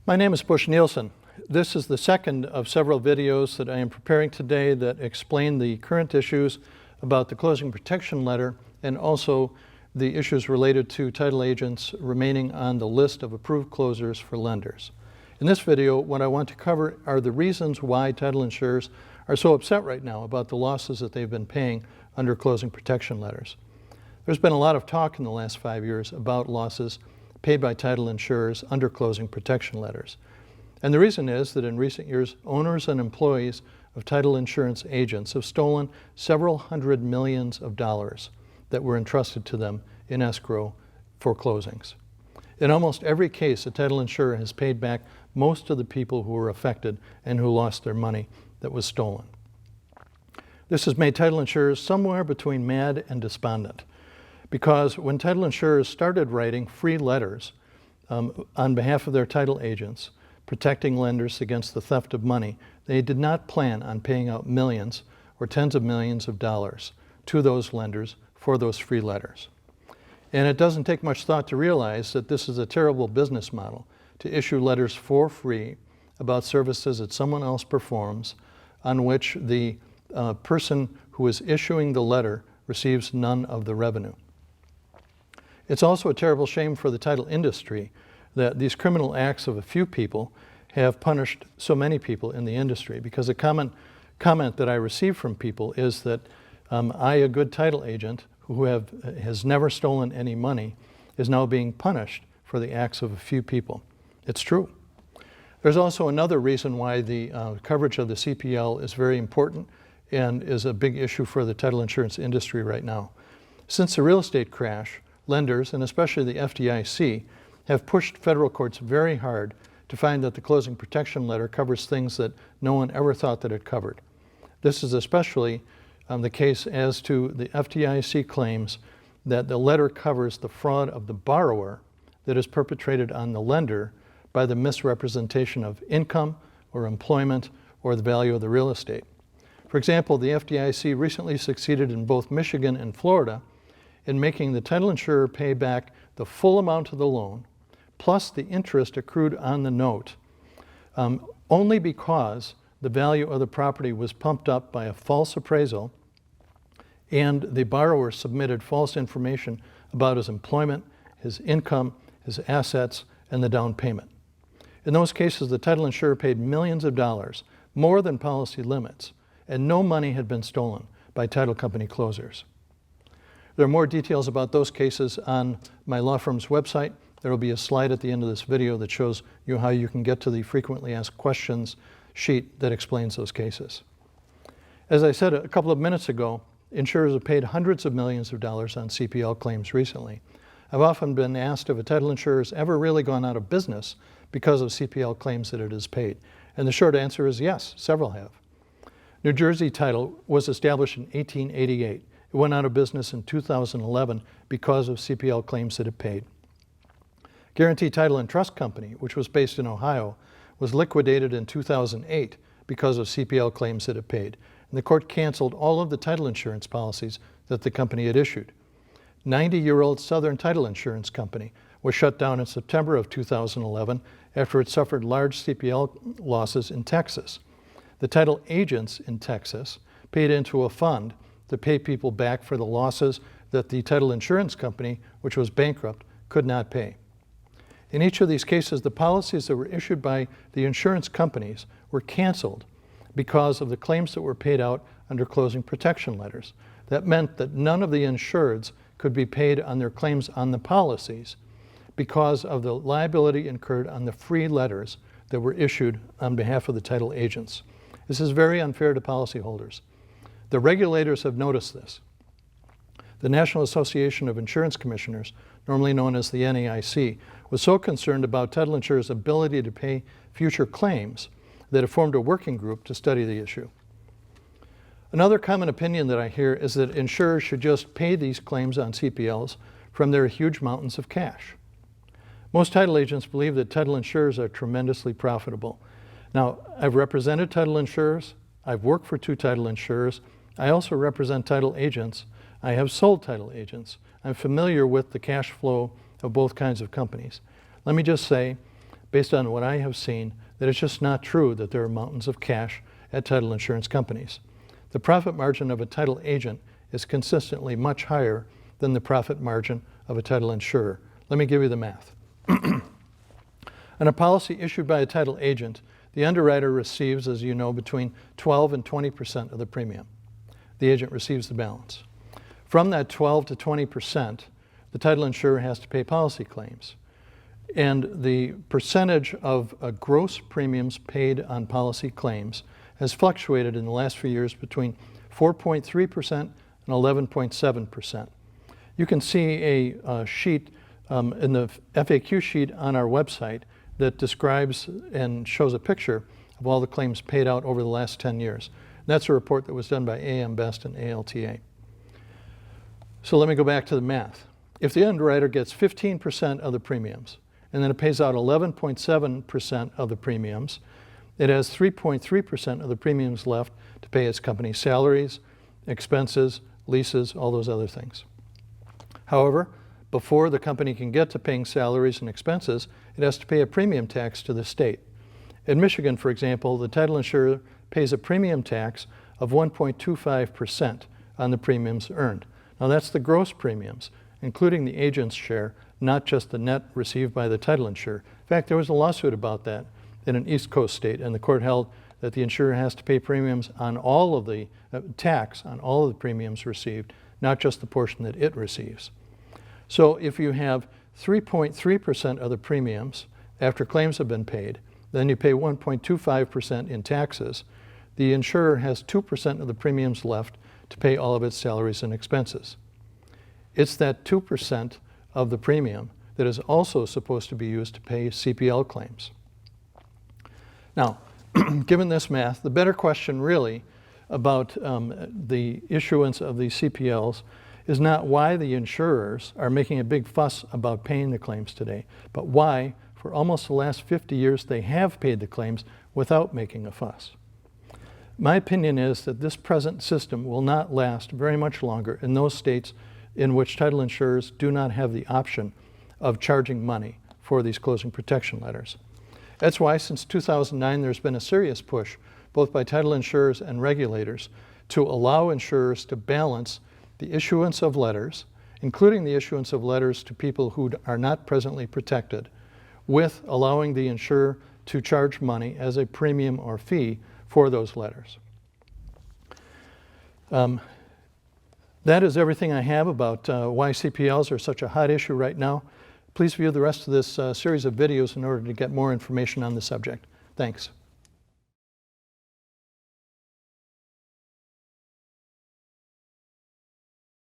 My name is Bush Nielsen. This is the second of several videos that I am preparing today that explain the current issues about the closing protection letter and also the issues related to title agents remaining on the list of approved closers for lenders. In this video, what I want to cover are the reasons why title insurers are so upset right now about the losses that they've been paying under closing protection letters. There's been a lot of talk in the last 5 years about losses paid by title insurers under closing protection letters. And the reason is that in recent years, owners and employees of title insurance agents have stolen several hundred millions of dollars that were entrusted to them in escrow for closings. In almost every case, a title insurer has paid back most of the people who were affected and who lost their money that was stolen. This has made title insurers somewhere between mad and despondent, because when title insurers started writing free letters on behalf of their title agents, protecting lenders against the theft of money, they did not plan on paying out millions or tens of millions of dollars to those lenders for those free letters. And it doesn't take much thought to realize that this is a terrible business model, to issue letters for free about services that someone else performs, on which the person who is issuing the letter receives none of the revenue. It's also a terrible shame for the title industry that these criminal acts of a few people have punished so many people in the industry, because a common comment that I receive from people is that I, a good title agent who has never stolen any money, is now being punished for the acts of a few people. It's true. There's also another reason why the coverage of the CPL is very important and is a big issue for the title insurance industry right now. Since the real estate crash, lenders, and especially the FDIC, have pushed federal courts very hard to find that the closing protection letter covers things that no one ever thought that it covered. This is especially the case as to the FDIC claims that the letter covers the fraud of the borrower that is perpetrated on the lender by the misrepresentation of income or employment or the value of the real estate. For example, the FDIC recently succeeded in both Michigan and Florida in making the title insurer pay back the full amount of the loan plus the interest accrued on the note, only because the value of the property was pumped up by a false appraisal and the borrower submitted false information about his employment, his income, his assets, and the down payment. In those cases, the title insurer paid millions of dollars, more than policy limits, and no money had been stolen by title company closers. There are more details about those cases on my law firm's website. There will be a slide at the end of this video that shows you how you can get to the frequently asked questions sheet that explains those cases. As I said a couple of minutes ago, insurers have paid hundreds of millions of dollars on CPL claims recently. I've often been asked if a title insurer has ever really gone out of business because of CPL claims that it has paid. And the short answer is yes, several have. New Jersey Title was established in 1888. It went out of business in 2011 because of CPL claims that it paid. Guarantee Title and Trust Company, which was based in Ohio, was liquidated in 2008 because of CPL claims that it paid. And the court canceled all of the title insurance policies that the company had issued. 90-year-old Southern Title Insurance Company was shut down in September of 2011 after it suffered large CPL losses in Texas. The title agents in Texas paid into a fund to pay people back for the losses that the title insurance company, which was bankrupt, could not pay. In each of these cases, the policies that were issued by the insurance companies were canceled because of the claims that were paid out under closing protection letters. That meant that none of the insureds could be paid on their claims on the policies because of the liability incurred on the free letters that were issued on behalf of the title agents. This is very unfair to policyholders. The regulators have noticed this. The National Association of Insurance Commissioners, normally known as the NAIC, was so concerned about title insurers' ability to pay future claims that it formed a working group to study the issue. Another common opinion that I hear is that insurers should just pay these claims on CPLs from their huge mountains of cash. Most title agents believe that title insurers are tremendously profitable. Now, I've represented title insurers, I've worked for 2 title insurers, I also represent title agents, I have sold title agents. I'm familiar with the cash flow of both kinds of companies. Let me just say, based on what I have seen, that it's just not true that there are mountains of cash at title insurance companies. The profit margin of a title agent is consistently much higher than the profit margin of a title insurer. Let me give you the math. On a policy issued by a title agent, the underwriter receives, as you know, between 12 and 20% of the premium. The agent receives the balance. From that 12 to 20%, the title insurer has to pay policy claims. And the percentage of gross premiums paid on policy claims has fluctuated in the last few years between 4.3% and 11.7%. You can see a sheet in the FAQ sheet on our website that describes and shows a picture of all the claims paid out over the last 10 years. And that's a report that was done by AM Best and ALTA. So let me go back to the math. If the underwriter gets 15% of the premiums, and then it pays out 11.7% of the premiums, it has 3.3% of the premiums left to pay its company salaries, expenses, leases, all those other things. However, before the company can get to paying salaries and expenses, it has to pay a premium tax to the state. In Michigan, for example, the title insurer pays a premium tax of 1.25% on the premiums earned. Now that's the gross premiums, including the agent's share, not just the net received by the title insurer. In fact, there was a lawsuit about that in an East Coast state, and the court held that the insurer has to pay premiums on all of the tax on all of the premiums received, not just the portion that it receives. So if you have 3.3% of the premiums after claims have been paid, then you pay 1.25% in taxes, the insurer has 2% of the premiums left to pay all of its salaries and expenses. It's that 2% of the premium that is also supposed to be used to pay CPL claims. Now, given this math, the better question really about the issuance of these CPLs is not why the insurers are making a big fuss about paying the claims today, but why, for almost the last 50 years, they have paid the claims without making a fuss. My opinion is that this present system will not last very much longer in those states in which title insurers do not have the option of charging money for these closing protection letters. That's why since 2009 there's been a serious push, both by title insurers and regulators, to allow insurers to balance the issuance of letters, including the issuance of letters to people who are not presently protected, with allowing the insurer to charge money as a premium or fee for those letters. That is everything I have about why CPLs are such a hot issue right now. Please view the rest of this series of videos in order to get more information on the subject. Thanks.